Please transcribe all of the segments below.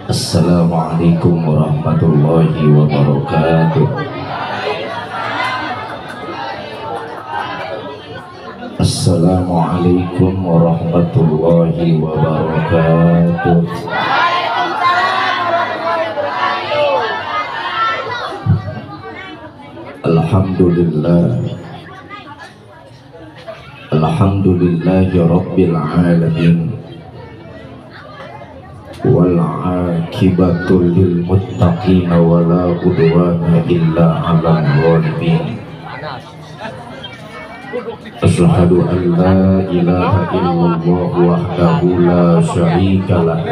Assalamualaikum warahmatullahi wabarakatuh. Assalamualaikum warahmatullahi wabarakatuh. Alhamdulillah. Alhamdulillahi rabbil alamin. Wal aqibatu lil muttaqin wa la udwana illa 'alal zalimin. Asyhadu an la ilaha illallah wahdahu la syarika lah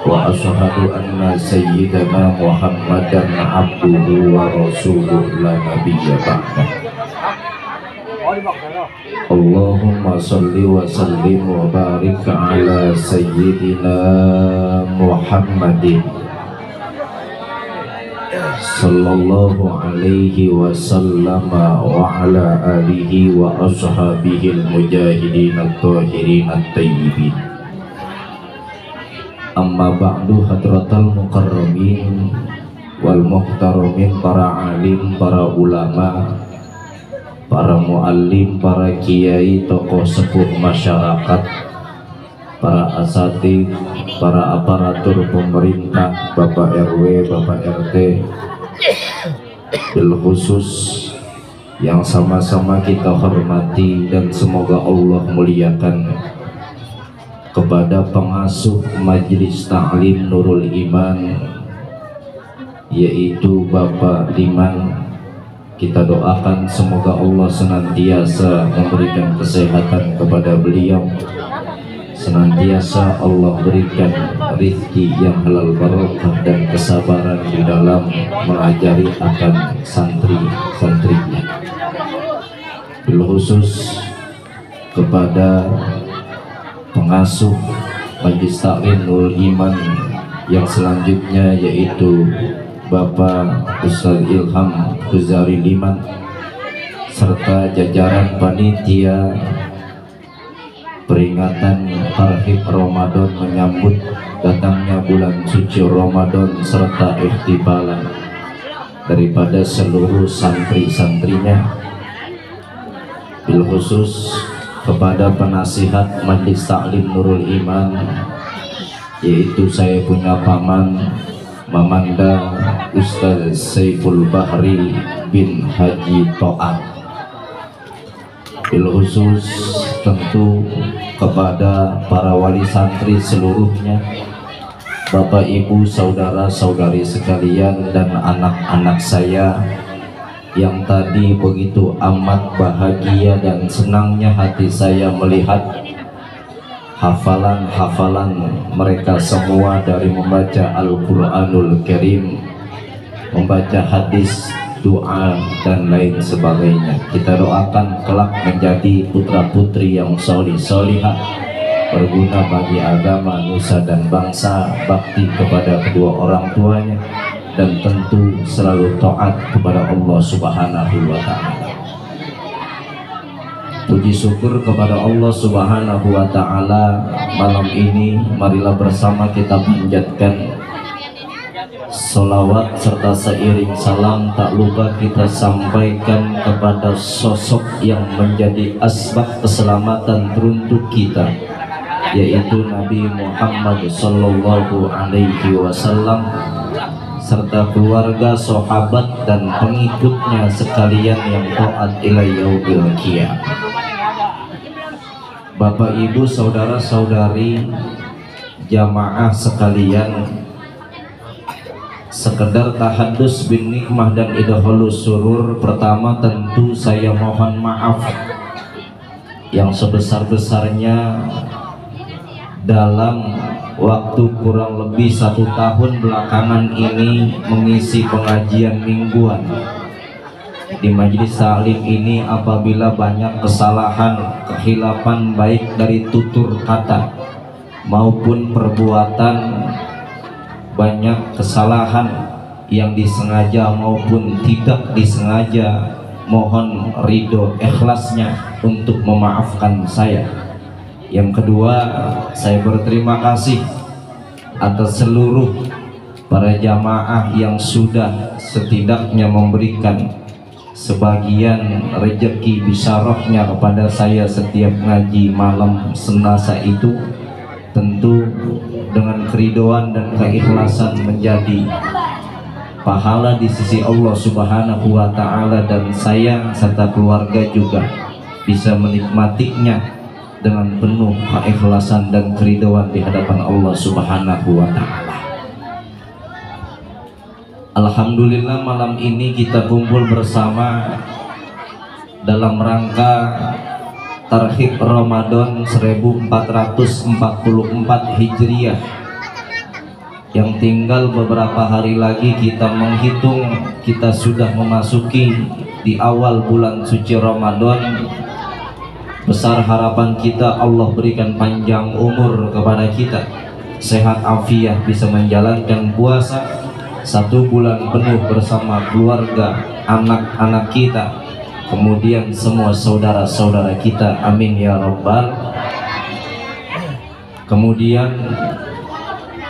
wa asyhadu anna sayyidana Muhammadan abduhu wa rasuluhu la nabiyya ba'dah. Allahumma salli wa sallim wa barik ala sayyidina Muhammadin sallallahu alaihi wasallam wa ala alihi wa ashabihi al-mujahidin at-tahirin at-tayyibin. Amma ba'du, hadratal mukarramin wal muhtaramin, para alim, para ulama, para muallim, para kiai, tokoh sepuh masyarakat, para asatid, para aparatur pemerintah, Bapak RW, Bapak RT, bil khusus yang sama-sama kita hormati dan semoga Allah muliakan, kepada pengasuh Majelis Ta'lim Nurul Iman, yaitu Bapak Liman. Kita doakan semoga Allah senantiasa memberikan kesehatan kepada beliau, senantiasa Allah berikan rezeki yang halal barokah dan kesabaran di dalam mengajari akan santri-santrinya. Bil khusus kepada pengasuh Majelis Ta'lim Nurul Iman yang selanjutnya, yaitu Bapak Ustaz Ilham Khuzari Liman, serta jajaran panitia peringatan Tarhib Ramadan menyambut datangnya bulan suci Ramadan, serta ikhtibalan daripada seluruh santri-santrinya. Bil khusus kepada penasihat Majelis Ta'lim Nurul Iman, yaitu saya punya paman Mamanda Ustaz Saiful Bahri bin Haji To'at. Bil khusus tentu kepada para wali santri seluruhnya, Bapak Ibu, saudara-saudari sekalian, dan anak-anak saya yang tadi begitu amat bahagia dan senangnya hati saya melihat hafalan-hafalan mereka semua dari membaca Al-Quranul Karim, membaca hadis, doa, dan lain sebagainya. Kita doakan kelak menjadi putra-putri yang solih-solihah, berguna bagi agama, nusa, dan bangsa, bakti kepada kedua orang tuanya, dan tentu selalu taat kepada Allah Subhanahu wa Ta'ala. Puji syukur kepada Allah Subhanahu wa Ta'ala, malam ini marilah bersama kita panjatkan sholawat serta seiring salam tak lupa kita sampaikan kepada sosok yang menjadi asbab keselamatan teruntuk kita, yaitu Nabi Muhammad Sallallahu Alaihi Wasallam, serta keluarga, sahabat, dan pengikutnya sekalian yang taat ila yaumil qiyamah. Bapak, Ibu, saudara-saudari, jamaah sekalian, sekedar tahadus bin nikmah dan idholus surur. Pertama tentu saya mohon maaf yang sebesar-besarnya dalam waktu kurang lebih 1 tahun belakangan ini mengisi pengajian mingguan di Majelis Ta'lim ini, apabila banyak kesalahan, kekhilafan baik dari tutur kata maupun perbuatan, banyak kesalahan yang disengaja maupun tidak disengaja, mohon ridho ikhlasnya untuk memaafkan saya. Yang kedua, saya berterima kasih atas seluruh para jamaah yang sudah setidaknya memberikan sebagian rezeki bisyarahnya kepada saya setiap ngaji malam Selasa itu, tentu dengan keridoan dan keikhlasan menjadi pahala di sisi Allah Subhanahu wa Ta'ala, dan saya serta keluarga juga bisa menikmatinya dengan penuh keikhlasan dan keridhaan di hadapan Allah Subhanahu wa Ta'ala. Alhamdulillah, malam ini kita kumpul bersama dalam rangka Tarhib Ramadan 1444 Hijriah, yang tinggal beberapa hari lagi kita menghitung kita sudah memasuki di awal bulan suci Ramadan. Besar harapan kita Allah berikan panjang umur kepada kita, sehat afiat, bisa menjalankan puasa 1 bulan penuh bersama keluarga, anak-anak kita, kemudian semua saudara-saudara kita, amin ya rabbal. Kemudian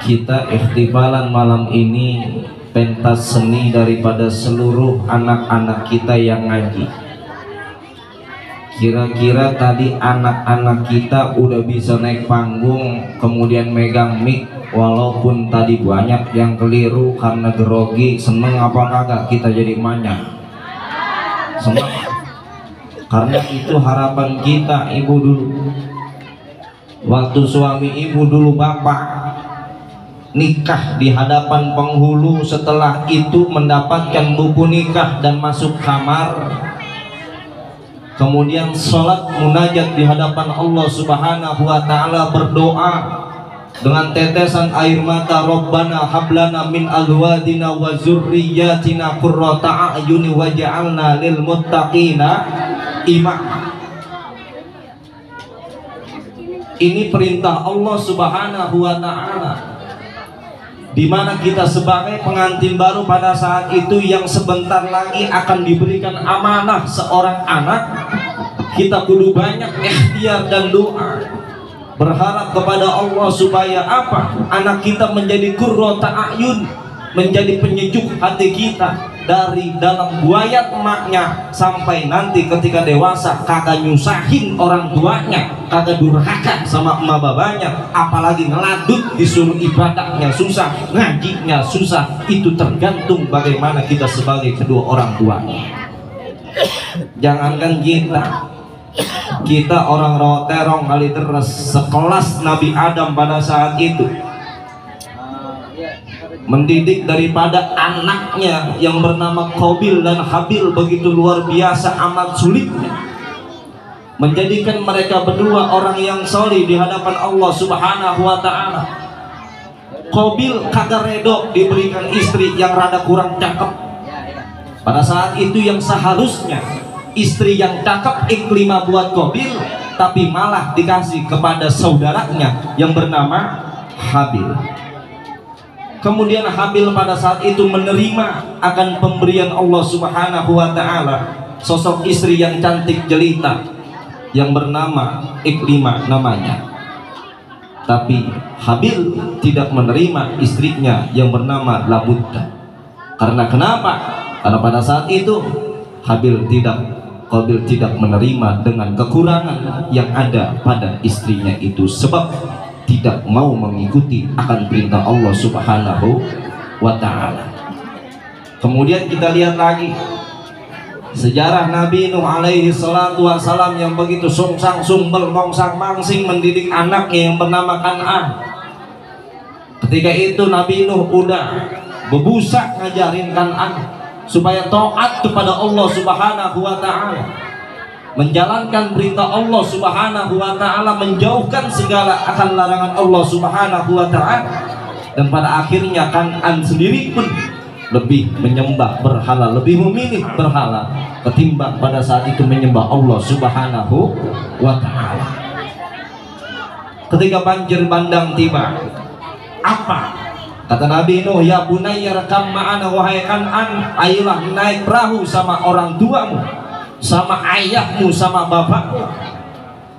kita ikhtifalan malam ini pentas seni daripada seluruh anak-anak kita yang ngaji. Kira-kira tadi anak-anak kita udah bisa naik panggung, kemudian megang mic, walaupun tadi banyak yang keliru karena grogi. Seneng apa kagak kita jadi manya? Seneng. Karena itu harapan kita, ibu dulu, waktu suami ibu dulu bapak nikah di hadapan penghulu, setelah itu mendapatkan buku nikah dan masuk kamar, kemudian sholat munajat di hadapan Allah Subhanahu wa Ta'ala, berdoa dengan tetesan air mata, Rabbana hablana min azwajina wa zurriyyatina qurrata a'yuni waj'alna lil muttaqina imama. Ini perintah Allah Subhanahu wa Ta'ala, di mana kita sebagai pengantin baru pada saat itu yang sebentar lagi akan diberikan amanah seorang anak, kita kudu banyak ikhtiar dan doa, berharap kepada Allah supaya apa? Anak kita menjadi qurrata a'yun, menjadi penyejuk hati kita, dari dalam buayat emaknya sampai nanti ketika dewasa kagak nyusahin orang tuanya, kagak durhaka sama emak babanya, apalagi ngeladut, disuruh ibadahnya susah, ngajinya susah. Itu tergantung bagaimana kita sebagai kedua orang tuanya. Jangankan kita orang roterong kali terus sekelas Nabi Adam pada saat itu, mendidik daripada anaknya yang bernama Qabil dan Habil begitu luar biasa amat sulitnya, menjadikan mereka berdua orang yang solih di hadapan Allah Subhanahu wa Ta'ala. Qabil kagak redo diberikan istri yang rada kurang cakep. Pada saat itu yang seharusnya istri yang cakep iklimah buat Qabil, tapi malah dikasih kepada saudaranya yang bernama Habil. Kemudian Habil pada saat itu menerima akan pemberian Allah Subhanahu wa Ta'ala sosok istri yang cantik jelita yang bernama Iklimah namanya. Tapi Habil tidak menerima istrinya yang bernama Labutta. Karena kenapa? Karena pada saat itu Qabil tidak menerima dengan kekurangan yang ada pada istrinya itu, sebab tidak mau mengikuti akan perintah Allah Subhanahu wa Ta'ala. Kemudian kita lihat lagi sejarah Nabi Nuh alaihi salatu wassalam yang begitu sungsang sumbel mongsang mangsing mendidik anaknya yang bernama Kan'an. Ketika itu Nabi Nuh udah bebusak ngajarin Kan'an supaya taat kepada Allah Subhanahu wa Ta'ala, menjalankan perintah Allah Subhanahu wa Ta'ala, menjauhkan segala akan larangan Allah Subhanahu wa Ta'ala. Dan pada akhirnya Kan'an sendiri pun lebih menyembah berhala, lebih memilih berhala ketimbang pada saat itu menyembah Allah Subhanahu wa Ta'ala. Ketika banjir bandang tiba, apa kata Nabi Nuh? Ya bunayya rakam ma'ana, wahai Kan'an, ayolah naik perahu sama orang tuamu, sama ayahmu, sama bapakmu.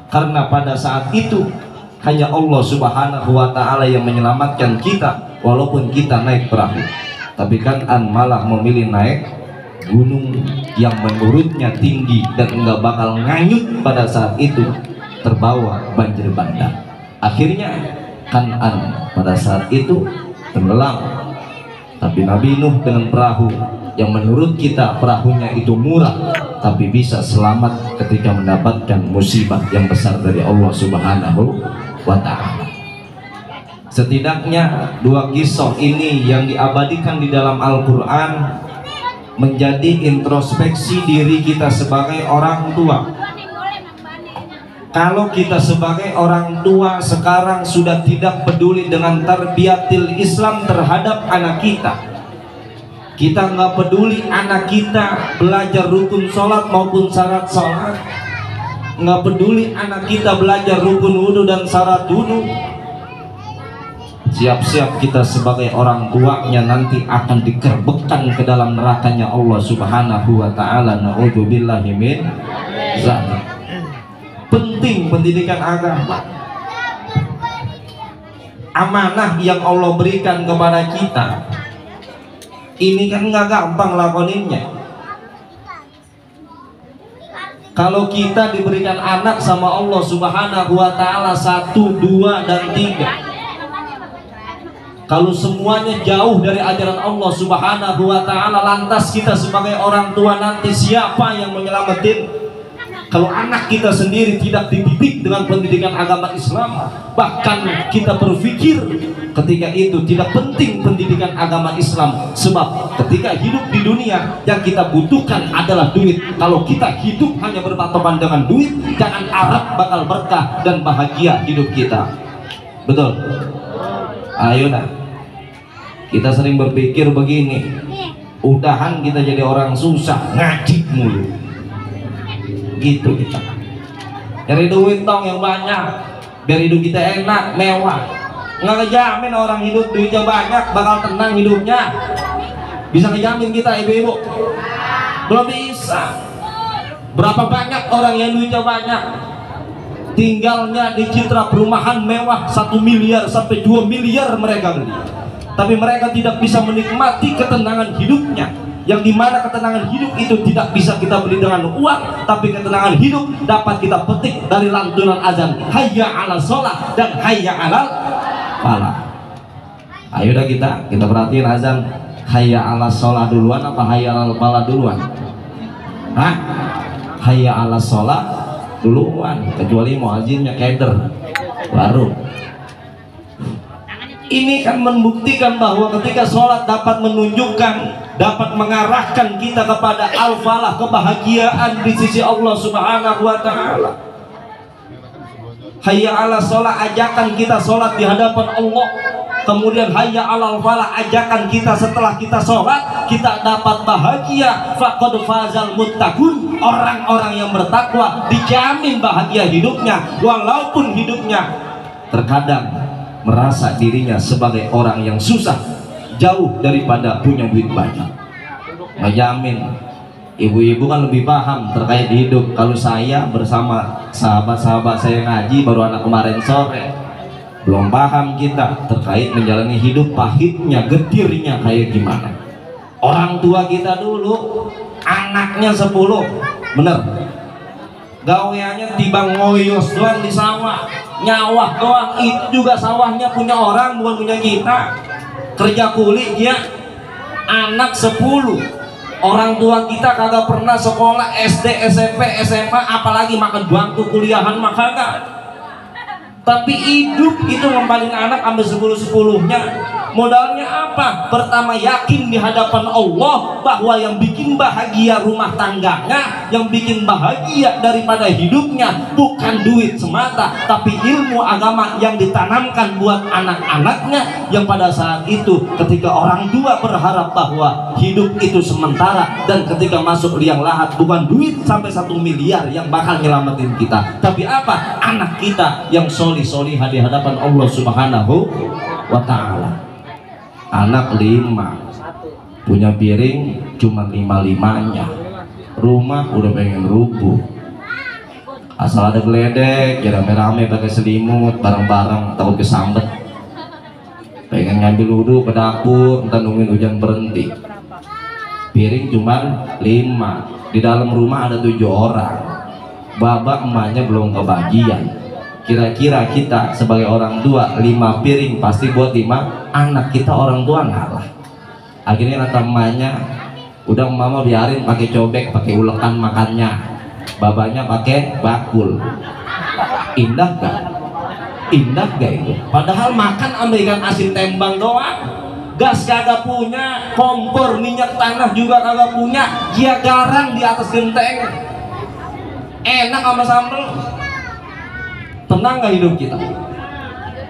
karena pada saat itu hanya Allah Subhanahu wa Ta'ala yang menyelamatkan kita walaupun kita naik perahu. Tapi Kan'an malah memilih naik gunung yang menurutnya tinggi dan enggak bakal nganyut pada saat itu, terbawa banjir bandang. Akhirnya Kan'an pada saat itu tenggelam. Tapi Nabi Nuh dengan perahu yang menurut kita perahunya itu murah, tapi bisa selamat ketika mendapatkan musibah yang besar dari Allah Subhanahu wa Ta'ala. Setidaknya dua kisah ini yang diabadikan di dalam Al-Quran menjadi introspeksi diri kita sebagai orang tua. Kalau kita sebagai orang tua sekarang sudah tidak peduli dengan tarbiyatil Islam terhadap anak kita, kita nggak peduli anak kita belajar rukun sholat maupun syarat sholat, nggak peduli anak kita belajar rukun wudhu dan syarat wudhu, siap-siap kita sebagai orang tuanya nanti akan dikerbekkan ke dalam nerakanya Allah Subhanahu wa Ta'ala. Na'udzubillahi min dzalik. Penting pendidikan agama, amanah yang Allah berikan kepada kita ini kan nggak gampang lakoninnya. Kalau kita diberikan anak sama Allah Subhanahu wa Ta'ala 1, 2, dan 3, kalau semuanya jauh dari ajaran Allah Subhanahu wa Ta'ala, lantas kita sebagai orang tua nanti siapa yang menyelamatin? Kalau anak kita sendiri tidak dididik dengan pendidikan agama Islam, bahkan kita berpikir ketika itu tidak penting pendidikan agama Islam, sebab ketika hidup di dunia yang kita butuhkan adalah duit. Kalau kita hidup hanya berpatokan dengan duit, jangan harap bakal berkah dan bahagia hidup kita. Betul? Ayo dah. Kita sering berpikir begini, udahan kita jadi orang susah, ngaji mulu gitu kita, cari duit dong yang banyak biar hidup kita enak mewah. Nggak ngejamin orang hidup duitnya banyak bakal tenang hidupnya. Bisa ngejamin kita ibu-ibu? Belum bisa. Berapa banyak orang yang duitnya banyak tinggalnya di citra perumahan mewah 1 miliar sampai 2 miliar mereka beli, tapi mereka tidak bisa menikmati ketenangan hidupnya, yang dimana ketenangan hidup itu tidak bisa kita beli dengan uang, tapi ketenangan hidup dapat kita petik dari lantunan azan hayya 'alal sholat dan hayya 'alal falah. Ayo dah kita perhatiin azan hayya 'alal sholat duluan apa hayya 'alal falah duluan? Hah? Hayya 'alal sholat duluan, kecuali muazzinnya keder baru. Ini kan membuktikan bahwa ketika sholat dapat menunjukkan, dapat mengarahkan kita kepada al-falah, kebahagiaan di sisi Allah Subhanahu wa Ta'ala. Hayya 'ala sholat, ajakan kita sholat di hadapan Allah. Kemudian hayya 'alal falah, ajakan kita setelah kita sholat kita dapat bahagia. Faqad fazal muttaqun, orang-orang yang bertakwa dijamin bahagia hidupnya, walaupun hidupnya terkadang merasa dirinya sebagai orang yang susah, jauh daripada punya duit banyak. Ngejamin. Ibu-ibu kan lebih paham terkait hidup. Kalau saya bersama sahabat-sahabat saya ngaji baru anak kemarin sore, belum paham kita terkait menjalani hidup, pahitnya, getirnya kayak gimana. Orang tua kita dulu anaknya 10, bener, gaweannya tibang ngoyos doang di sawah, nyawah doang, itu juga sawahnya punya orang bukan punya kita. Kerja kuli dia, anak 10. Orang tua kita kagak pernah sekolah SD, SMP, SMA, apalagi makan bangku kuliahan mah kagak. Tapi hidup itu ngembaliin anak ambil 10-10-nya. Modalnya apa? Pertama, yakin di hadapan Allah bahwa yang bikin bahagia rumah tangganya, yang bikin bahagia daripada hidupnya bukan duit semata, tapi ilmu agama yang ditanamkan buat anak-anaknya, yang pada saat itu ketika orang tua berharap bahwa hidup itu sementara, dan ketika masuk liang lahat bukan duit sampai 1 miliar yang bakal nyelamatin kita, tapi apa? Anak kita yang solih-solihah di hadapan Allah Subhanahu wa Ta'ala. Anak 5 punya piring cuma 5-5-nya, rumah udah pengen rubuh. asal ada geledek ya rame-rame pakai selimut bareng-bareng takut kesambet, pengen ngambil wudhu ke dapur entah nungguin hujan berhenti, piring cuman 5, di dalam rumah ada 7 orang, babak emaknya belum kebagian. Kira-kira kita sebagai orang tua 5 piring pasti buat 5 anak, kita orang tua ngalah. Akhirnya kata emaknya, udah mama biarin pakai cobek, pakai ulekan makannya, babanya pakai bakul. Indah gak? Indah gak itu? Padahal makan Amerikan asin tembang doang, gas kagak punya, kompor minyak tanah juga kagak punya, dia garang di atas genteng, enak sama sambal. Tenang gak hidup kita?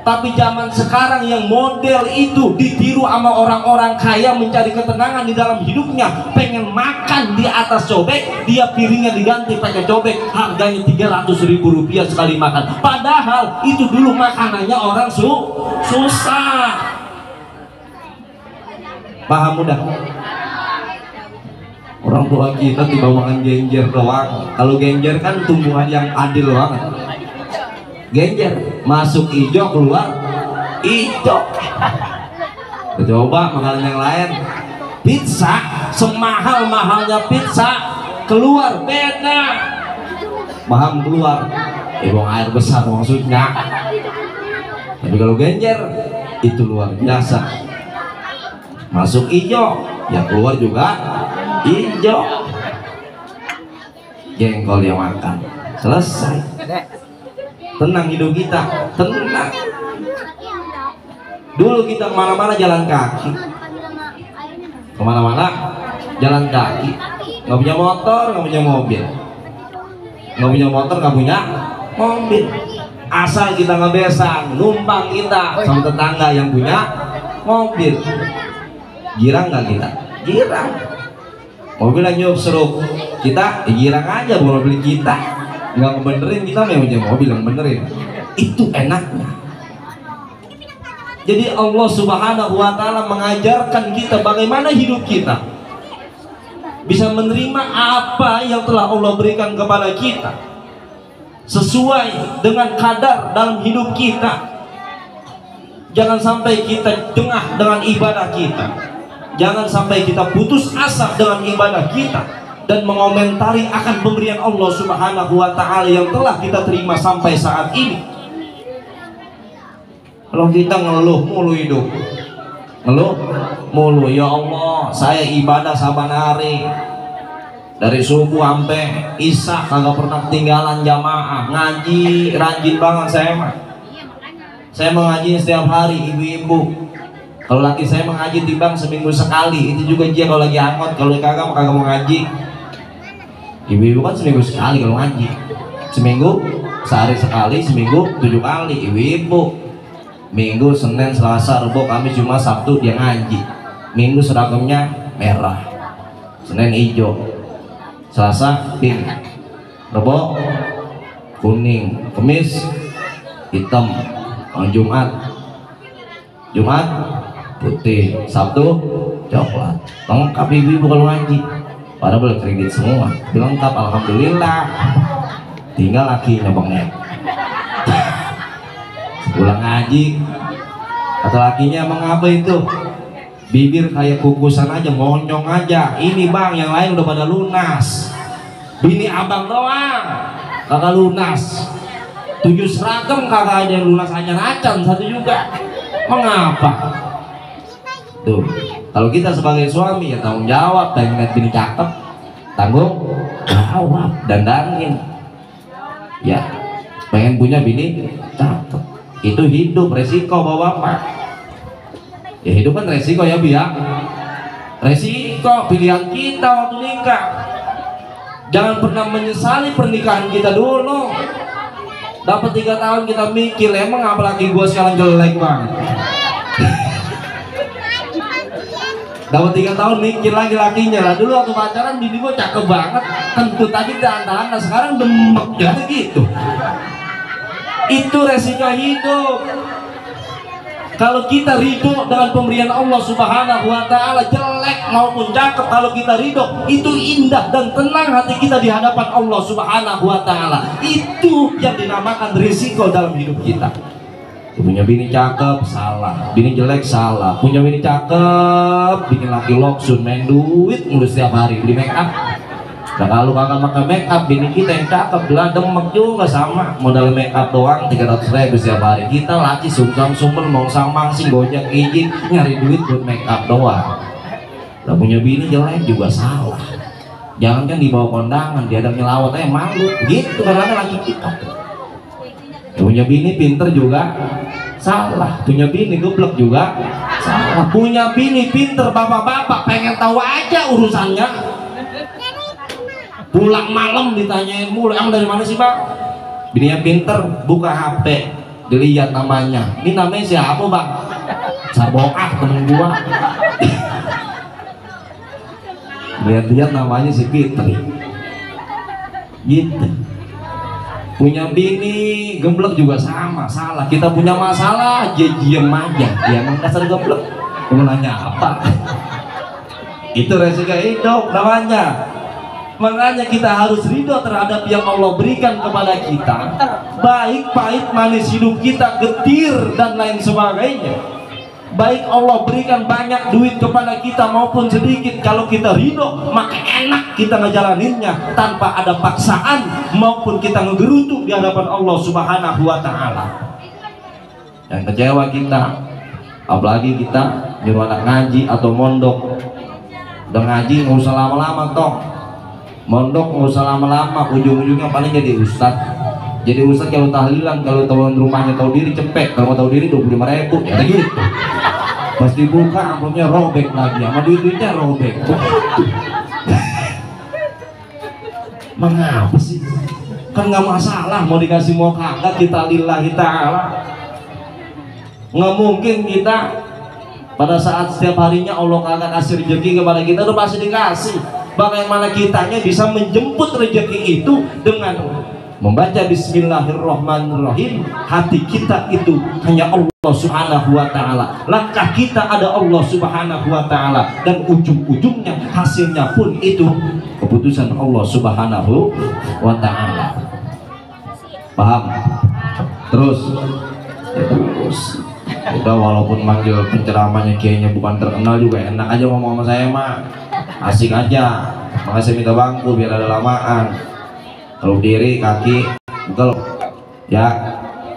Tapi zaman sekarang yang model itu ditiru sama orang-orang kaya mencari ketenangan di dalam hidupnya, pengen makan di atas cobek, dia piringnya diganti pakai cobek, harganya 300.000 rupiah sekali makan. Padahal itu dulu makanannya orang susah. Paham udah? Orang tua kita tiba makan genjer doang. Kalau genjer kan tumbuhan yang adil banget. Genjer masuk hijau keluar hijau. Coba makanan yang lain, pizza semahal-mahalnya pizza keluar beda. Paham keluar? Buang air besar maksudnya. Tapi kalau genjer itu luar biasa. Masuk hijau, ya keluar juga hijau. Jengkol yang makan, selesai. Tenang hidup kita, tenang. Dulu kita kemana-mana jalan kaki, kemana-mana jalan kaki. Nggak punya motor, nggak punya mobil, nggak punya motor, nggak punya mobil. Asal kita ngebesang, numpang kita sama tetangga yang punya mobil. Girang nggak kita? Girang. Mobil yang nyuruh seruk kita, girang aja bukan mobil kita. Nggak ngebenerin, kita memang punya mobil yang benerin. Itu enaknya. Jadi Allah Subhanahu wa Ta'ala mengajarkan kita bagaimana hidup kita bisa menerima apa yang telah Allah berikan kepada kita sesuai dengan kadar dalam hidup kita. Jangan sampai kita jengah dengan ibadah kita, jangan sampai kita putus asa dengan ibadah kita dan mengomentari akan pemberian Allah Subhanahu wa Ta'ala yang telah kita terima sampai saat ini. Kalau kita ngeluh mulu hidup, ngeluh mulu, ya Allah saya ibadah saban hari dari subuh sampai isya kagak pernah ketinggalan jamaah, ngaji rajin banget saya mah. Saya mengaji setiap hari, ibu-ibu. Kalau laki saya mengaji timbang seminggu sekali, itu juga dia kalau lagi angkot, kalau kagak mau ngaji. Ibu-ibu kan seminggu sekali kalau ngaji, seminggu sehari sekali, seminggu 7 kali. Ibu-ibu Minggu, Senin, Selasa, Rabu, Kamis, Jumat, Sabtu dia ngaji. Minggu seragamnya merah, Senin hijau, Selasa pink, Rabu kuning, Kamis hitam, Jumat putih, Sabtu coklat. Lengkap ibu-ibu kalau ngaji. Padahal boleh kredit semua, lengkap alhamdulillah. Tinggal lakinya bengek. Pulang ngaji, kata lakinya, mengapa itu? Bibir kayak kukusan aja, monyong aja. Ini bang, yang lain udah pada lunas. Bini abang doang kagak lunas. 7 seragam kagak ada yang lunas, hanya acan satu juga. Mengapa? Tuh, kalau kita sebagai suami ya tanggung jawab, dan ngeliat bini cakep, tanggung jawab, dandanin. Ya, pengen punya bini cakep, itu hidup resiko bapak-bapak. Ya hidup kan resiko ya Bu ya. Resiko pilihan kita waktu nikah. Jangan pernah menyesali pernikahan kita dulu. Dapat 3 tahun kita mikir, emang apalagi gua sekarang jelek banget. Dapat 3 tahun mikir lagi lakinya lah. Dulu waktu pacaran bini gua cakep banget, kentut tadi tahan-tahan, sekarang demek jadi gitu. Itu resiko hidup. Kalau kita ridho dengan pemberian Allah Subhanahu wa Ta'ala, jelek maupun cakep, kalau kita ridho, itu indah dan tenang hati kita di hadapan Allah Subhanahu wa Ta'ala. Itu yang dinamakan risiko dalam hidup kita. Punya bini cakep, salah. Bini jelek, salah. Punya bini cakep, bikin laki loksun, main duit mulu setiap hari, beli make up. Nah kalau kakak pakai make up, bini kita yang cakep bilang demek juga sama, modal make up doang 300.000 setiap hari. Kita laki sungkem sumber mau sama sih gojek izin nyari duit buat make up doang. Lah punya bini jelek juga salah. Jangan kan dibawa kondangan, diadap nyelawat malu gitu karena laki kita. Punya bini pinter juga salah, punya bini goblok juga salah. Punya bini pinter bapak-bapak pengen tahu aja urusannya. Pulang malam ditanyain mulu, emang dari mana sih bang? Bininya pinter, buka HP, dilihat namanya. Ini namanya siapa bang? Saboah temen gua. Lihat-lihat namanya si Fitri. Gitu. Punya bini gemblek juga sama, salah. Kita punya masalah, dia diem aja. Dia emang dasar gemblek. Mau nanya apa? Itu resiko hidup namanya. Makanya kita harus ridho terhadap yang Allah berikan kepada kita, baik pahit manis hidup kita, getir dan lain sebagainya. Baik Allah berikan banyak duit kepada kita maupun sedikit, kalau kita ridho maka enak kita ngejalaninnya tanpa ada paksaan maupun kita ngegerutu di hadapan Allah Subhanahu wa Ta'ala. Yang kecewa kita, apalagi kita nyuruh anak ngaji atau mondok, udah ngaji nggak usah lama-lama toh, mondok nggak usah lama-lama, ujung-ujungnya paling jadi ustad. Jadi ustad kalau tahlilan, kalau tahun rumahnya tahu diri cepet, kalau mau tahu diri 25.000 ya gitu. Pas dibuka amplopnya robek lagi, sama duit-duitnya robek. Mengapa sih? Kan nggak masalah mau dikasih mau kagak, kita lillahi ta'ala. Nggak mungkin kita pada saat setiap harinya Allah kagak kasih rezeki kepada kita, udah pasti dikasih. Bagaimana kitanya bisa menjemput rezeki itu dengan membaca Bismillahirrahmanirrahim. Hati kita itu hanya Allah Subhanahu wa Ta'ala, langkah kita ada Allah Subhanahu wa Ta'ala, dan ujung-ujungnya hasilnya pun itu keputusan Allah Subhanahu wa Ta'ala. Paham? Terus udah, walaupun manggil penceramahnya kayaknya bukan terkenal juga enak aja ngomong sama saya mah, asik aja. Makanya saya minta bangku biar ada lamaan. Kalau diri kaki pegel ya,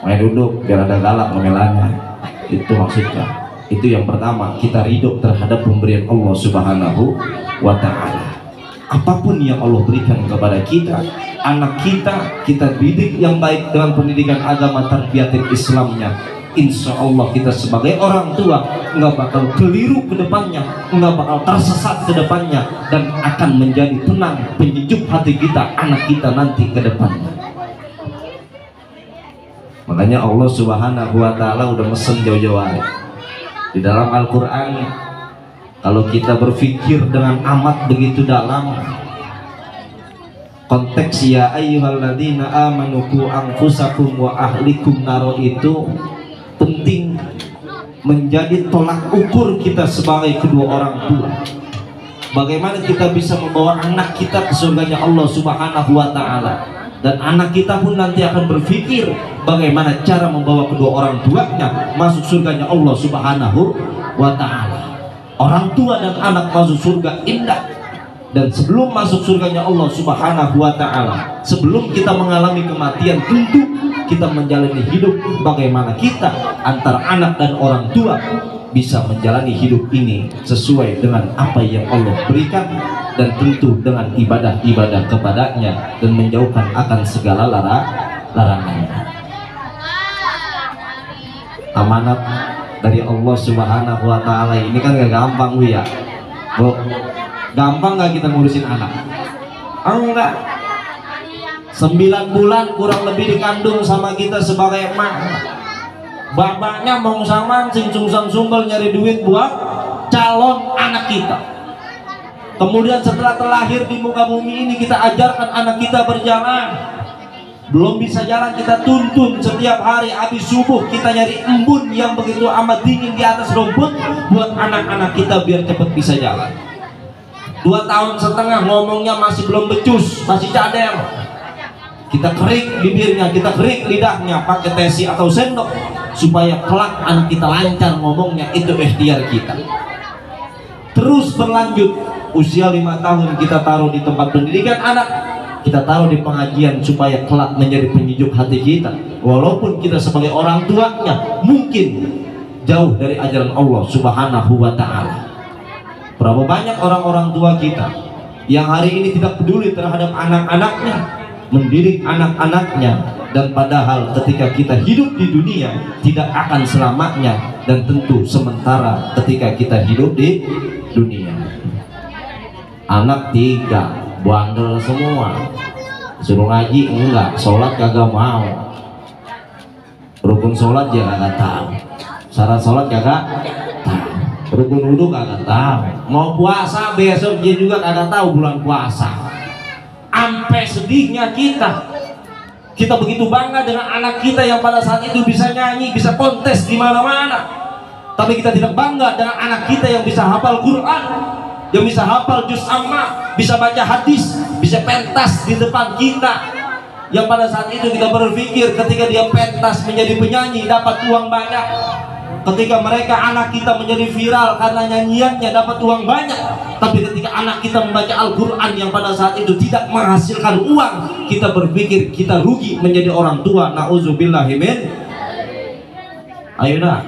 main duduk biar ada galak memelannya. Itu maksudnya. Itu yang pertama, kita ridho terhadap pemberian Allah Subhanahu wa Ta'ala. Apapun yang Allah berikan kepada kita, anak kita, kita didik yang baik dengan pendidikan agama, tarbiyatin Islamnya. Insya Allah kita sebagai orang tua nggak bakal keliru ke depannya, nggak bakal tersesat ke depannya, dan akan menjadi tenang, penyejuk hati kita, anak kita nanti ke depannya. Makanya Allah Subhanahu wa Ta'ala udah mesen jauh-jauh hari di dalam Al-Quran. Kalau kita berpikir dengan amat begitu dalam, konteks ya ayyuhalladzina amanu qu anfusakum wa ahlikum naro itu penting menjadi tolak ukur kita sebagai kedua orang tua. Bagaimana kita bisa membawa anak kita ke surganya Allah Subhanahu wa Ta'ala, dan anak kita pun nanti akan berpikir bagaimana cara membawa kedua orang tuanya masuk surganya Allah Subhanahu wa Ta'ala. Orang tua dan anak masuk surga indah, dan sebelum masuk surganya Allah Subhanahu wa Ta'ala, sebelum kita mengalami kematian, tentu kita menjalani hidup bagaimana kita antara anak dan orang tua bisa menjalani hidup ini sesuai dengan apa yang Allah berikan, dan tentu dengan ibadah-ibadah kepadanya, dan menjauhkan akan segala larangannya. Amanat dari Allah Subhanahu wa Ta'ala ini kan gak gampang, Bu ya. Bu, gampang gak kita ngurusin anak? Enggak. 9 bulan kurang lebih dikandung sama kita sebagai emak. Bapaknya mau samancing sungsang sumbel nyari duit buat calon anak kita. Kemudian setelah terlahir di muka bumi ini, kita ajarkan anak kita berjalan. Belum bisa jalan kita tuntun setiap hari habis subuh kita nyari embun yang begitu amat dingin di atas rumput buat anak-anak kita biar cepat bisa jalan. 2 tahun setengah ngomongnya masih belum becus, masih cadel. Kita kerik bibirnya, kita kerik lidahnya pakai tesi atau sendok supaya kelak anak kita lancar ngomongnya. Itu ikhtiar kita. Terus berlanjut, usia 5 tahun kita taruh di tempat pendidikan anak, kita taruh di pengajian supaya kelak menjadi penyejuk hati kita. Walaupun kita sebagai orang tuanya mungkin jauh dari ajaran Allah Subhanahu wa ta'ala. Berapa banyak orang-orang tua kita yang hari ini tidak peduli terhadap anak-anaknya, mendidik anak-anaknya, dan padahal ketika kita hidup di dunia tidak akan selamanya dan tentu sementara ketika kita hidup di dunia. Anak 3 bandel semua, suruh ngaji enggak, sholat kagak mau, rukun sholat dia kagak tahu, syarat sholat kagak tahu, rukun wudhu kagak tahu, mau puasa besok dia juga kagak tahu bulan puasa. Ampe sedihnya kita begitu bangga dengan anak kita yang pada saat itu bisa nyanyi, bisa kontes di mana-mana, tapi kita tidak bangga dengan anak kita yang bisa hafal Quran, yang bisa hafal juz amma, bisa baca hadis, bisa pentas di depan kita. Yang pada saat itu kita berpikir ketika dia pentas menjadi penyanyi dapat uang banyak. Ketika mereka anak kita menjadi viral karena nyanyiannya dapat uang banyak. Tapi ketika anak kita membaca Al-Quran yang pada saat itu tidak menghasilkan uang, kita berpikir kita rugi menjadi orang tua. Na'udzubillahi min. Ayo dah,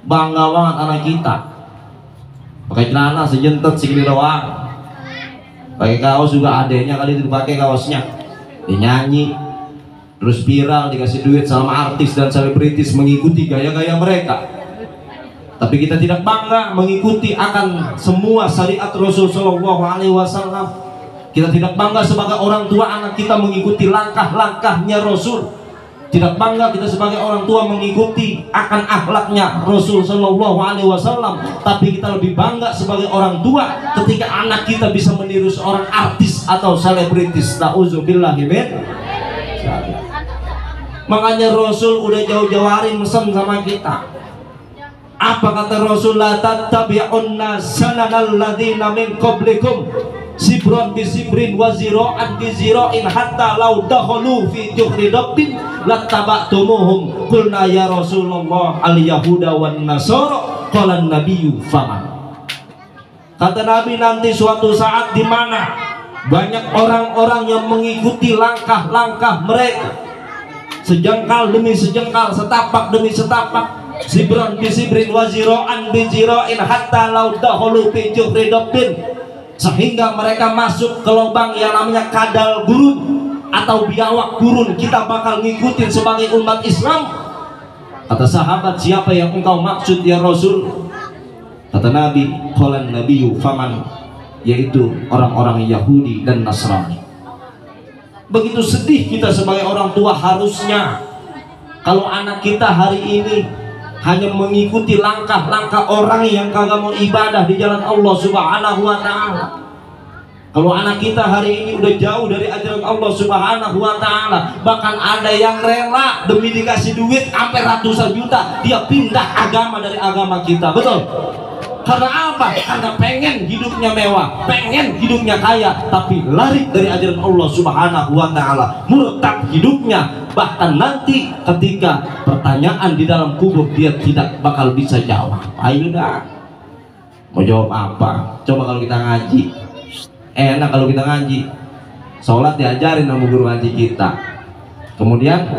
bangga banget anak kita pakai celana sejentet segini doang, pakai kaos juga adanya kali itu pakai kaosnya, dia nyanyi terus viral, dikasih duit sama artis dan selebritis mengikuti gaya-gaya mereka. Tapi kita tidak bangga mengikuti akan semua syariat Rasul Shallallahu Alaihi Wasallam. Kita tidak bangga sebagai orang tua anak kita mengikuti langkah-langkahnya Rasul. Tidak bangga kita sebagai orang tua mengikuti akan akhlaknya Rasul Shallallahu Alaihi Wasallam. Tapi kita lebih bangga sebagai orang tua ketika anak kita bisa meniru seorang artis atau selebritis. Na'udzubillahi min. Makanya Rasul udah jauh-jauh hari mesen sama kita. Apa kata Rasul? La tattabi'unna sananal ladzina min qablikum sibron bi sibrin wa zira'an bi zira'in hatta law dakhalu fi juhri dabbin lattaba'tumuhum. Qulna ya Rasulullah al yahuda wan nasara. Qala nabiyyu faman. Kata Nabi, nanti suatu saat di mana banyak orang-orang yang mengikuti langkah-langkah mereka, sejengkal demi sejengkal, setapak demi setapak, sibron bi sibrin wa zira'an bi zira'in hatta law dakhalu fi juhri dabbin, sehingga mereka masuk ke lubang yang namanya kadal gurun atau biawak gurun. Kita bakal ngikutin sebagai umat Islam. Kata sahabat, siapa yang engkau maksud ya Rasul? Kata Nabi, qalan nabiyyu faman, yaitu orang-orang Yahudi dan Nasrani. Begitu sedih kita sebagai orang tua. Harusnya kalau anak kita hari ini hanya mengikuti langkah-langkah orang yang kagak mau ibadah di jalan Allah Subhanahu wa ta'ala. Kalau anak kita hari ini udah jauh dari ajaran Allah Subhanahu wa ta'ala, bahkan ada yang rela demi dikasih duit sampai ratusan juta dia pindah agama dari agama kita. Betul? Karena apa? Karena pengen hidupnya mewah, pengen hidupnya kaya, tapi lari dari ajaran Allah Subhanahu wa ta'ala, murtad hidupnya. Bahkan nanti ketika pertanyaan di dalam kubur dia tidak bakal bisa jawab. Ayo dah, mau jawab apa? Coba kalau kita ngaji, enak kalau kita ngaji, sholat diajarin sama guru ngaji kita, kemudian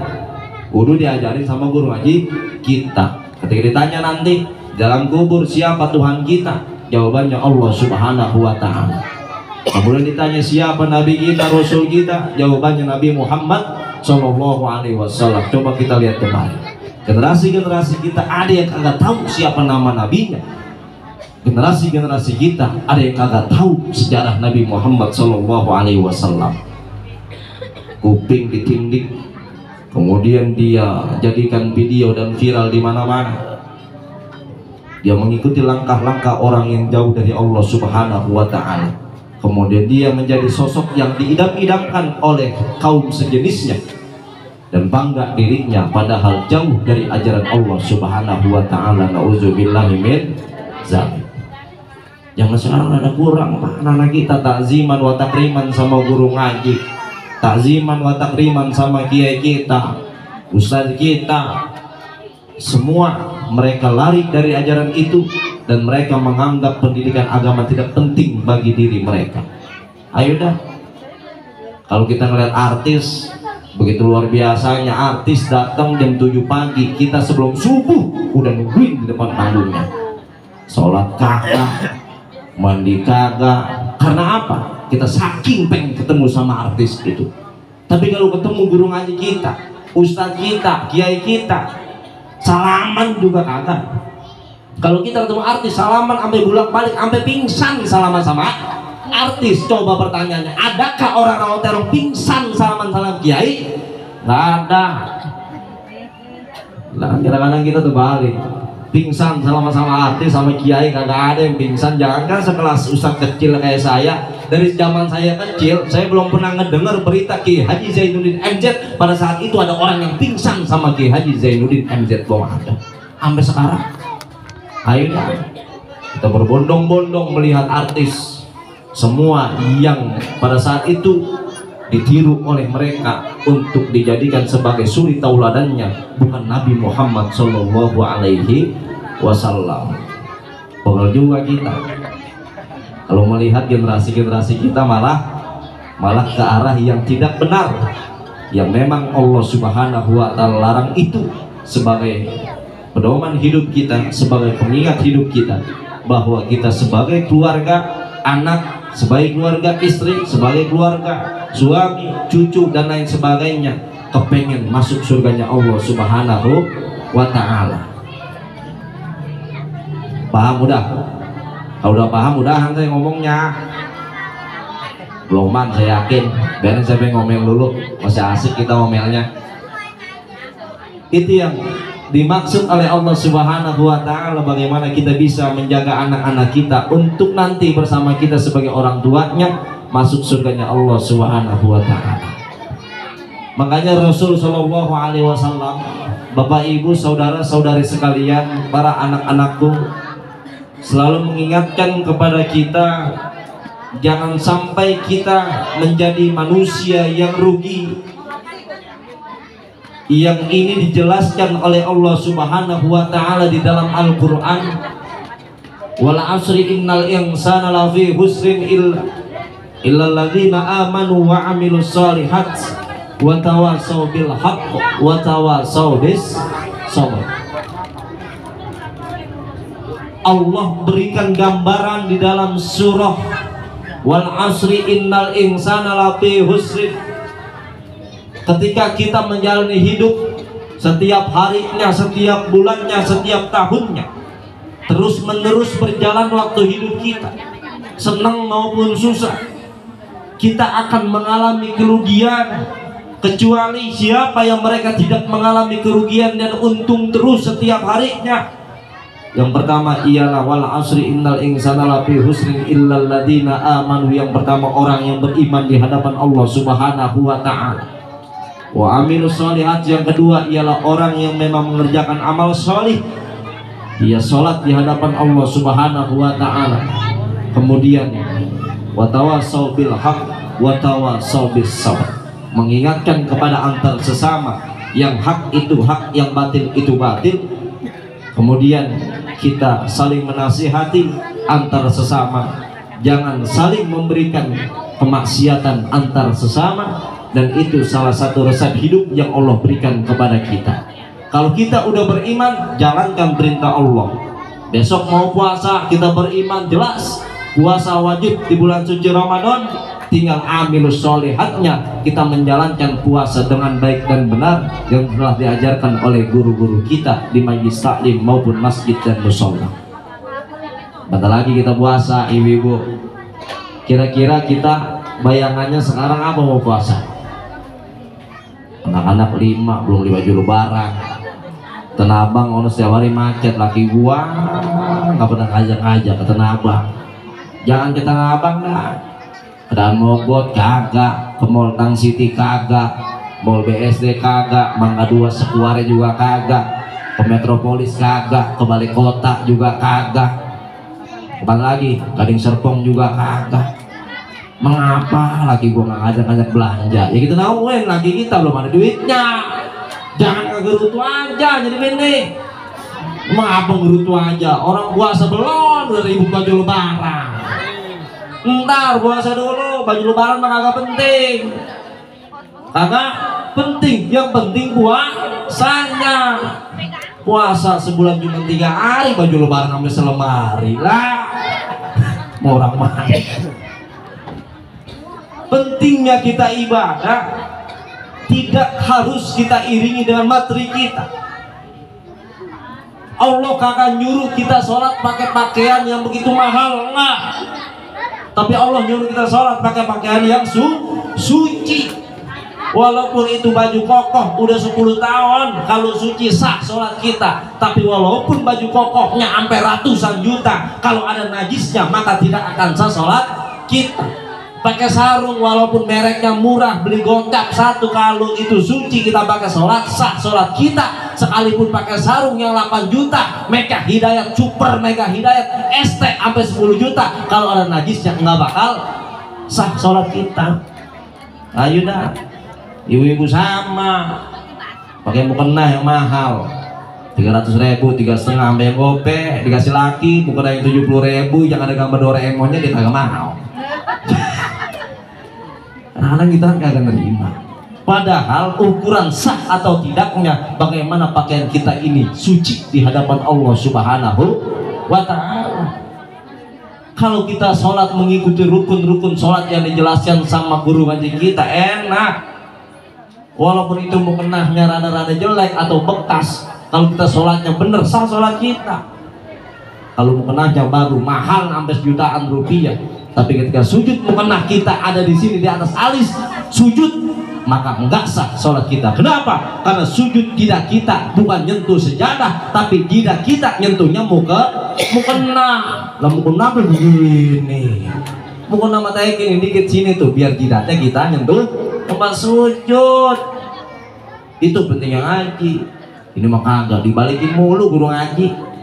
wudu diajarin sama guru ngaji kita. Ketika ditanya nanti dalam kubur siapa Tuhan kita, jawabannya Allah Subhanahu wa ta'ala. Kemudian ditanya siapa Nabi kita, Rasul kita, jawabannya Nabi Muhammad Sallallahu Alaihi Wasallam. Coba kita lihat kembali, generasi-generasi kita ada yang kagak tahu siapa nama nabinya. Generasi-generasi kita ada yang kagak tahu sejarah Nabi Muhammad Sallallahu Alaihi Wasallam. Kuping ditindik, kemudian dia jadikan video dan viral di mana-mana. Dia mengikuti langkah-langkah orang yang jauh dari Allah Subhanahu wa ta'ala. Kemudian dia menjadi sosok yang diidam-idamkan oleh kaum sejenisnya. dan bangga dirinya padahal jauh dari ajaran Allah Subhanahu wa taala. Nauzubillahi min zalik. Jangan sekarang ada kurang anak kita takziman wa takriman sama guru ngaji, takziman wa takriman sama kiai kita, ustaz kita. Semua mereka lari dari ajaran itu dan mereka menganggap pendidikan agama tidak penting bagi diri mereka. Ayo dah, kalau kita ngeliat artis begitu luar biasanya, artis datang jam 7 pagi, kita sebelum subuh udah nungguin di depan panggungnya, sholat kagak, mandi kagak. Karena apa? Kita saking pengen ketemu sama artis itu. Tapi kalau ketemu guru ngaji kita, ustadz kita, kiai kita, salaman juga kagak. Kalau kita ketemu artis salaman sampai bolak-balik, sampai pingsan salaman sama artis. Coba pertanyaannya, adakah orang rawatero pingsan salaman salam kiai? Nggak ada. Nah, kadang-kadang kita tuh balik, pingsan sama artis sama kiai kagak ada yang pingsan. Jangankan sekelas ustadz kecil kayak saya, dari zaman saya kecil saya belum pernah ngedengar berita Ki Haji Zainuddin MZ pada saat itu ada orang yang pingsan sama Ki Haji Zainuddin MZ. Belum ada sampai sekarang. Ayo kita berbondong-bondong melihat artis semua yang pada saat itu ditiru oleh mereka untuk dijadikan sebagai suri tauladannya, bukan Nabi Muhammad Shallallahu Alaihi Wasallam. Pegel juga kita kalau melihat generasi-generasi kita malah ke arah yang tidak benar, yang memang Allah Subhanahu Wa Taala larang itu sebagai pedoman hidup kita, sebagai pengingat hidup kita, bahwa kita sebagai keluarga, anak, sebagai keluarga istri, sebagai keluarga suami, cucu dan lain sebagainya, kepengen masuk surganya Allah Subhanahu wa Ta'ala. Paham udah? Kalau udah paham udahan saya ngomongnya. Beloman saya yakin, biarin saya ngomel dulu, masih asik kita ngomelnya. Itu yang dimaksud oleh Allah Subhanahu wa Ta'ala, bagaimana kita bisa menjaga anak-anak kita untuk nanti bersama kita sebagai orang tuanya masuk surganya Allah Subhanahu wa Ta'ala. Makanya Rasul Shallallahu Alaihi Wasallam, Bapak Ibu saudara-saudari sekalian, para anak-anakku, selalu mengingatkan kepada kita, jangan sampai kita menjadi manusia yang rugi. Yang ini dijelaskan oleh Allah Subhanahu wa Ta'ala di dalam Al-Qur'an, wal asri innal insana lafi husrin illa alladzina amanu wa amilus solihat wa tawasaw bil haqq wa tawasaw bis sabr. Allah berikan gambaran di dalam surah wal asri innal insana lafi husrin. Ketika kita menjalani hidup, setiap harinya, setiap bulannya, setiap tahunnya, terus menerus berjalan waktu hidup kita, senang maupun susah, kita akan mengalami kerugian. Kecuali siapa yang mereka tidak mengalami kerugian dan untung terus setiap harinya. Yang pertama ialah wal asri innal insana lafi husrin illal ladzina amanu. Yang pertama orang yang beriman di hadapan Allah Subhanahu wa Ta'ala. Wa amilus solihat. Yang kedua ialah orang yang memang mengerjakan amal solih, dia sholat di hadapan Allah Subhanahu wa Ta'ala. Kemudian wa tawasaw bil haqq wa tawasaw bis sabr, mengingatkan kepada antar sesama, yang hak itu hak, yang batil itu batil. Kemudian kita saling menasihati antar sesama, jangan saling memberikan kemaksiatan antar sesama. Dan itu salah satu resep hidup yang Allah berikan kepada kita. Kalau kita udah beriman, jalankan perintah Allah. Besok mau puasa, kita beriman, jelas puasa wajib di bulan suci Ramadan, tinggal amilus solihatnya, kita menjalankan puasa dengan baik dan benar yang telah diajarkan oleh guru-guru kita di majelis taklim maupun masjid dan mushola. Bentar lagi kita puasa, ibu-ibu. Kira-kira kita bayangannya sekarang apa mau puasa? Anak-anak 5 belum beli baju lebaran, Tanah Abang ono setiap hari macet, laki gua nggak pernah ngajak-ngajak ke Tanah Abang. Jangan ke Tanah Abang dah, ke Dan Mogot kagak, ke Mall Tang City kagak, Mall BSD kagak, Mangga 2 Sekuare juga kagak, ke Metropolis kagak, ke Balai Kota juga kagak, kemana lagi, Gading Serpong juga kagak. Mengapa lagi gua nggak ngajak-ngajak belanja? Ya kita nawain lagi, kita belum ada duitnya. Jangan ngegerutu aja jadi gini. Mengapa ngegerutu aja? Orang puasa belum udah ribut baju lebaran. Ntar puasa dulu, baju lebaran mah kagak penting. Kagak penting, yang penting puasanya. Puasa sebulan cuma 3 hari, baju lebaran sampai selemari lah. Mau orang mana? Pentingnya kita ibadah tidak harus kita iringi dengan materi kita. Allah kagak nyuruh kita sholat pakai pakaian yang begitu mahal, enggak. Tapi Allah nyuruh kita sholat pakai pakaian yang suci. Walaupun itu baju kokoh udah 10 tahun, kalau suci sah sholat kita. Tapi walaupun baju kokohnya sampai ratusan juta, kalau ada najisnya maka tidak akan sah sholat kita. Pakai sarung walaupun mereknya murah, beli gocap 1, kalau itu suci kita pakai sholat, sah sholat kita. Sekalipun pakai sarung yang 8 juta, Mega Hidayat, Super Mega Hidayat, ST sampai 10 juta, kalau ada najisnya nggak bakal sah sholat kita. Ayo dah, ibu-ibu sama pakai mukena yang mahal 300.000, 3,5 sampai yang gope, dikasih laki mukena yang 70.000 yang ada gambar Doraemonnya, dia kagak mau. Anak kita kagak nerima. Padahal ukuran sah atau tidaknya bagaimana pakaian kita ini suci di hadapan Allah Subhanahu wa Ta'ala. Kalau kita sholat mengikuti rukun-rukun sholat yang dijelaskan sama guru ngaji kita, enak. Walaupun itu mukenahnya rada-rada jelek atau bekas, kalau kita sholatnya bener, sah sholat kita. Kalau mukenahnya baru mahal sampai jutaan rupiah, tapi ketika sujud mukenah kita ada di sini di atas alis sujud, maka enggak sah sholat kita. Kenapa? Karena sujud jidat kita bukan nyentuh sejadah, tapi jidat kita nyentuhnya mukena. Lah mukena begini, mukena matanya gini dikit sini tuh, biar jidatnya kita nyentuh tempat sujud. Itu pentingnya ngaji. Ini mah kagak dibalikin mulu guru ngaji.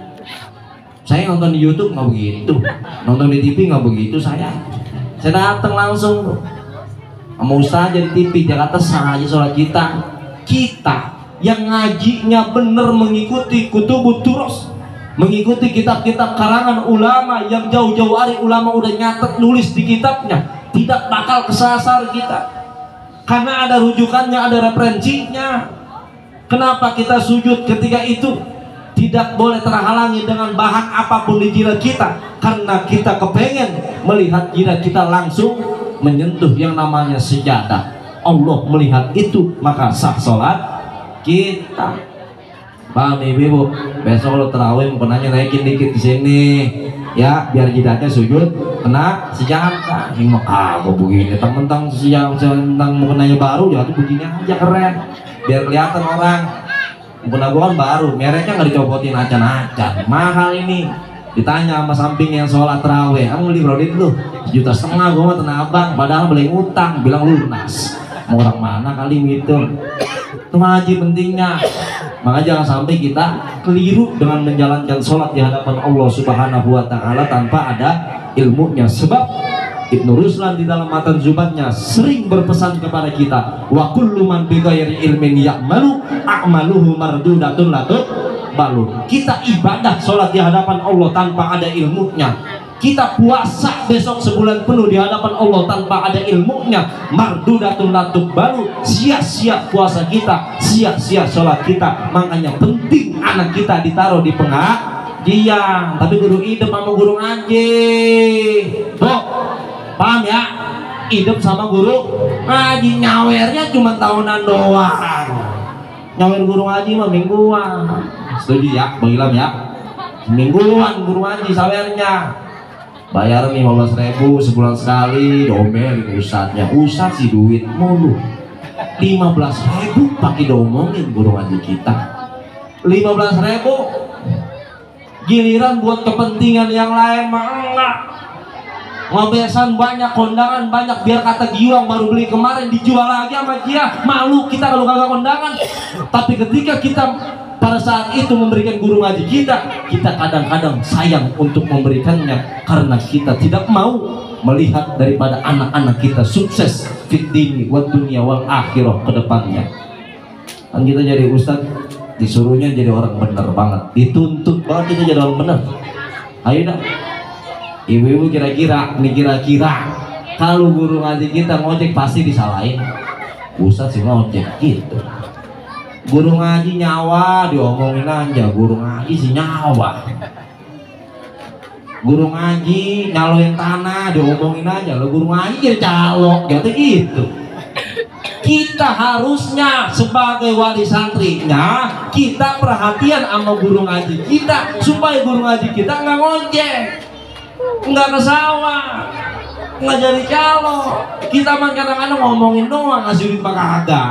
Saya nonton di YouTube nggak begitu, nonton di TV nggak begitu. Saya datang langsung sama Ustaz di TV Jakarta, sah aja sholat kita. Kita yang ngajinya bener mengikuti kutubut turos, mengikuti kitab-kitab karangan ulama yang jauh-jauh hari ulama udah nyatet nulis di kitabnya, tidak bakal kesasar kita karena ada rujukannya, ada referensinya. Kenapa kita sujud ketika itu tidak boleh terhalangi dengan bahan apapun di jidat kita, karena kita kepengen melihat jidat kita langsung menyentuh yang namanya sejadah. Allah melihat itu maka sah sholat kita. Paham ibu-ibu? Besok lo terawih mukanya naikin dikit di sini ya, biar jidatnya sujud kena sejadah. Ini mah kagak begini, tentang siang tentang mukenanya baru ya, tuh begini aja keren biar kelihatan orang. Mukena gua kan baru, mereknya nggak dicopotin acan-acan, mahal ini. Ditanya sama samping yang sholat terawih, kamu beli berapa lu? 1,5 juta gua mah Tanah Abang, padahal beli utang, bilang lunas. Mau orang mana kali gitu? Itu ngaji pentingnya. Maka jangan sampai kita keliru dengan menjalankan sholat di hadapan Allah Subhanahu wa Ta'ala tanpa ada ilmunya. Sebab Ibnu Ruslan di dalam matan zubatnya sering berpesan kepada kita, wa kullu man bi ghairi ilmin ya'malu a'maluhu mardudatun latut balu. Kita ibadah sholat di hadapan Allah tanpa ada ilmunya, kita puasa besok sebulan penuh di hadapan Allah tanpa ada ilmunya, mardudatun latut balu, sia-sia puasa kita, sia-sia sholat kita. Makanya penting anak kita ditaruh di pengajian. Tapi guru hidup sama guru ngaji, paham ya? Hidup sama guru ngaji, nyawernya cuma tahunan doang. Nyawer guru ngaji mah mingguan. Setuju ya, Bang Ilham ya? Mingguan guru ngaji sawernya. Bayar 15.000 sebulan sekali, domel ke ustadznya. Ustadz sih duit mulu. 15.000 pakai domongin guru ngaji kita. 15.000 giliran buat kepentingan yang lain mah enggak. ngobesan banyak, kondangan banyak, biar kata Giwang baru beli kemarin dijual lagi sama dia. Malu kita kalau kagak kondangan. Tapi ketika kita pada saat itu memberikan guru ngaji kita kadang-kadang sayang untuk memberikannya karena kita tidak mau melihat daripada anak-anak kita sukses fit dini wa dunia wal akhirah ke depannya. Kan kita jadi ustadz disuruhnya jadi orang bener banget, dituntut banget kita jadi orang bener. Ayo dah ibu-ibu, kira-kira kalau guru ngaji kita ngojek pasti disalahin. Ustadz sih ngojek gitu, guru ngaji nyawa diomongin aja, guru ngaji sih nyawa, guru ngaji nyaloin tanah diomongin aja, lo guru ngaji jadi calok gitu. Kita harusnya sebagai wali santrinya kita perhatian sama guru ngaji kita supaya guru ngaji kita nggak ngojek, nggak ke sawah, nggak jadi calo. Kita mah kadang-kadang ngomongin doang, ngasih duit maka kagak.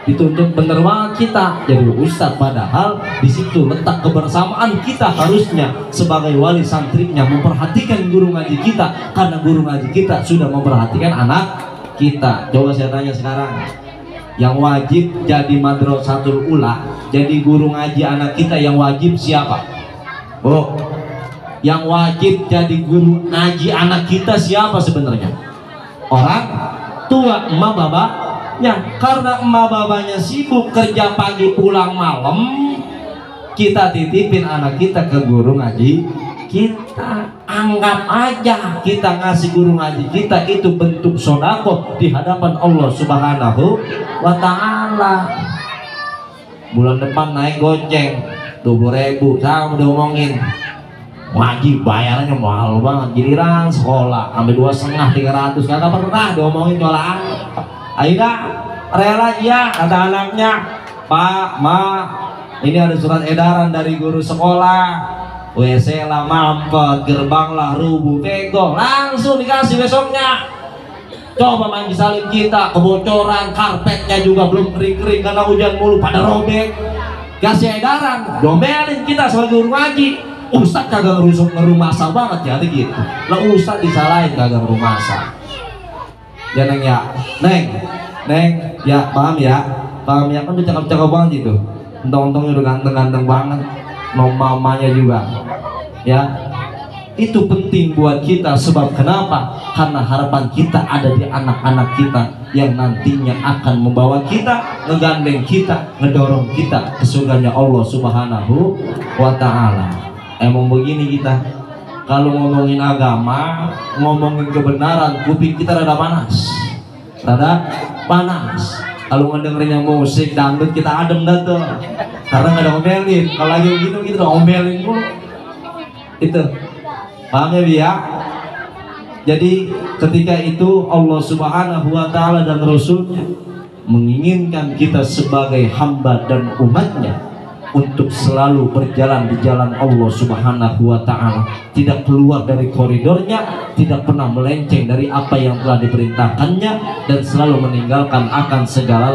Dituntut bener banget kita jadi ustadz, padahal di situ letak kebersamaan kita harusnya sebagai wali santrinya memperhatikan guru ngaji kita, karena guru ngaji kita sudah memperhatikan anak kita. Coba saya tanya sekarang, yang wajib jadi madrasatul ula, jadi guru ngaji anak kita yang wajib siapa? Oh, yang wajib jadi guru ngaji anak kita siapa sebenarnya? Orang tua, emak babanya. Karena emak babanya sibuk kerja pagi pulang malam, kita titipin anak kita ke guru ngaji kita. Anggap aja kita ngasih guru ngaji kita itu bentuk sodako di hadapan Allah Subhanahu wa ta'ala. Bulan depan naik goceng 20.000 sama udah ngomongin ngaji bayarnya mahal banget, giliran sekolah sampai 2,5 300 kagak pernah diomongin colaan. Aida rela ya kata anaknya, Pak, Ma, ini ada surat edaran dari guru sekolah, WC lah mampet, gerbang lah rubuh, tego, langsung dikasih besoknya. Coba mandi salin kita kebocoran, karpetnya juga belum kering-kering karena hujan mulu pada robek. Kasih edaran, domelin kita sebagai guru ngaji. Ustadz kagak ngerumasa banget ya gitu. Lah Ustadz disalahin kagak ngerumasa. Ya Neng ya, Neng ya, paham ya kan udah cakep-cakep banget itu. Untung-untungnya udah ganteng-ganteng banget, mamanya juga ya. Itu penting buat kita, sebab kenapa? Karena harapan kita ada di anak-anak kita yang nantinya akan membawa kita, ngegandeng kita, ngedorong kita ke surganya Allah Subhanahu wa ta'ala. Emang begini kita kalau ngomongin agama, ngomongin kebenaran, kuping kita rada panas. Kalau ngedengerinnya musik dangdut kita adem dah tuh, karena nggak ada ngomelin. Kalau lagi begitu kita udah ngomelin mulu. Itu paham ya Bi ya? Jadi ketika itu Allah Subhanahu wa ta'ala dan Rasulnya menginginkan kita sebagai hamba dan umatnya untuk selalu berjalan di jalan Allah Subhanahu wa ta'ala, tidak keluar dari koridornya, tidak pernah melenceng dari apa yang telah diperintahkannya, dan selalu meninggalkan akan segala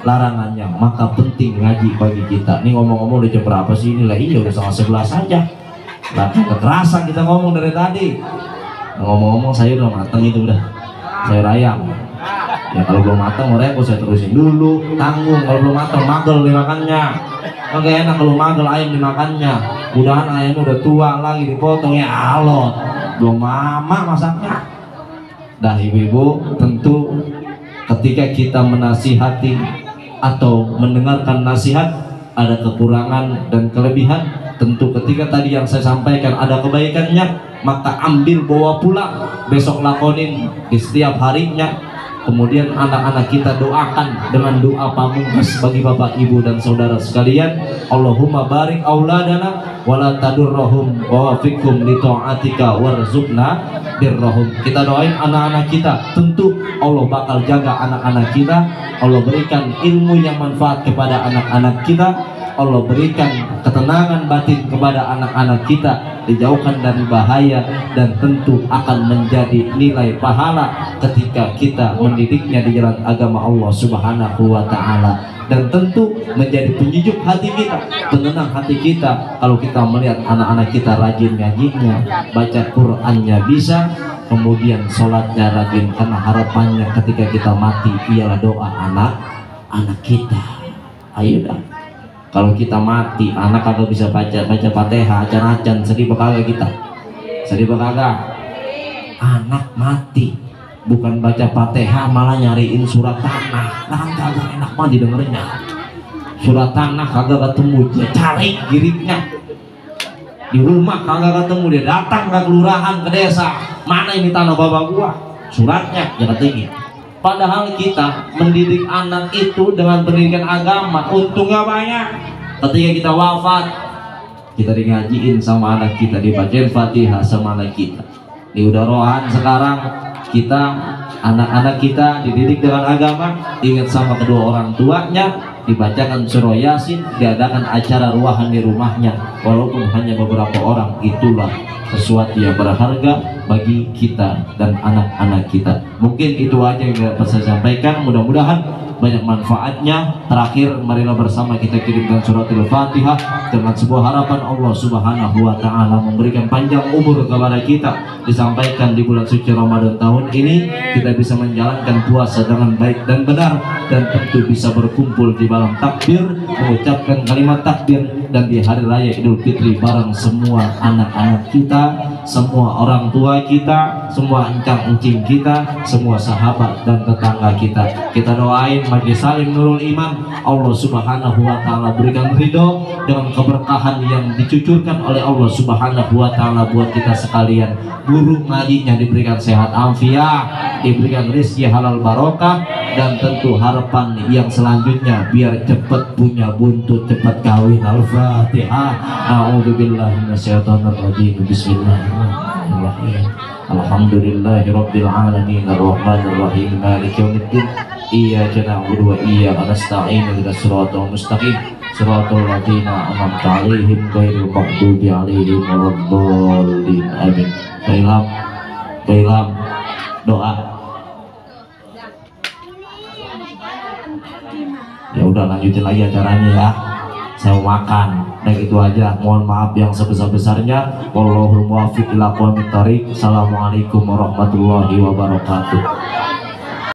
larangannya. Maka penting ngaji bagi kita. Nih ngomong-ngomong udah jam berapa sih ini? Lah iya udah 11:30 saja. Lah kekerasan kita ngomong dari tadi. Ngomong-ngomong saya udah matang itu udah. Sayur ayam. Ya kalau belum matang mereka saya terusin dulu, tanggung. Kalau belum matang magel dimakannya. Oke, enak kalau magel ayam dimakannya. Mudahan ayamnya udah tua lagi dipotong ya alot. Belum mama masaknya. Dah ibu-ibu, tentu ketika kita menasihati atau mendengarkan nasihat ada kekurangan dan kelebihan. Tentu ketika tadi yang saya sampaikan ada kebaikannya, maka ambil bawa pulang, besok lakonin di setiap harinya. Kemudian anak-anak kita doakan dengan doa pamungkas bagi bapak ibu dan saudara sekalian. Allahumma barik auladana wala tadurrahum wa wafiqhum li ta'atika warzuqna birrahum. Kita doain anak-anak kita, tentu Allah bakal jaga anak-anak kita. Allah berikan ilmu yang manfaat kepada anak-anak kita. Allah berikan ketenangan batin kepada anak-anak kita, dijauhkan dari bahaya, dan tentu akan menjadi nilai pahala ketika kita mendidiknya di jalan agama Allah Subhanahu wa Ta'ala, dan tentu menjadi penyejuk hati kita, penenang hati kita kalau kita melihat anak-anak kita rajin ngajinya, baca Qur'annya bisa, kemudian sholatnya rajin, karena harapannya ketika kita mati ialah doa anak-anak kita. Ayo dah, kalau kita mati anak kagak bisa baca Fatihah, acan-acan, sedih kagak kita, sedih kagak. Anak mati bukan baca Fatihah malah nyariin surat tanah, nah kagak enak mah didengernya. Surat tanah kagak ketemu, dia cari giriknya di rumah, kagak ketemu, dia datang ke kelurahan, ke desa, mana ini tanah bapak gua, suratnya ya ketinggi. Padahal kita mendidik anak itu dengan pendidikan agama, untungnya banyak. Ketika kita wafat, kita ngajiin sama anak kita, dibacain Fatihah sama anak kita. Di udarohan sekarang kita, anak-anak kita dididik dengan agama, ingat sama kedua orang tuanya, dibacakan surah Yasin, diadakan acara ruahan di rumahnya, walaupun hanya beberapa orang. Itulah sesuatu yang berharga bagi kita dan anak-anak kita. Mungkin itu aja yang dapat saya sampaikan, mudah-mudahan banyak manfaatnya. Terakhir, marilah bersama kita kirimkan suratul Fatihah dengan sebuah harapan Allah Subhanahu wa Ta'ala memberikan panjang umur kepada kita, disampaikan di bulan suci Ramadan tahun ini kita bisa menjalankan puasa dengan baik dan benar, dan tentu bisa berkumpul di malam takbir, mengucapkan kalimat takbir, dan di hari raya Idul Fitri bareng semua anak-anak kita, semua orang tua kita, semua encang-encing kita, semua sahabat dan tetangga kita. Kita doain majelis salim nurul iman, Allah Subhanahu wa Ta'ala berikan ridho dengan keberkahan yang dicucurkan oleh Allah Subhanahu wa Ta'ala buat kita sekalian. Guru ngajinya diberikan sehat afiat, diberikan rezeki halal barokah, dan tentu harapan yang selanjutnya biar cepat punya buntut, cepat kawin. Al-Fatihah. A'udzubillahi minasyaitonirrajim. Bismillahirrahmanirrahim. Alhamdulillahirabbil alamin arrahmanir rahim maliki yaumiddin. Iyyaka na'budu wa iyyaka nasta'in ihdinas siratal mustaqim siratal ladzina an'amta 'alaihim ghairil maghdubi 'alaihim waladdallin. Amin. Bailam doa. Ya udah, lanjutin lagi acaranya ya. Saya mau makan. Dan itu aja. Mohon maaf yang sebesar-besarnya. Wallahul muwaffiq ila aqwamit thoriq. Assalamualaikum warahmatullahi wabarakatuh.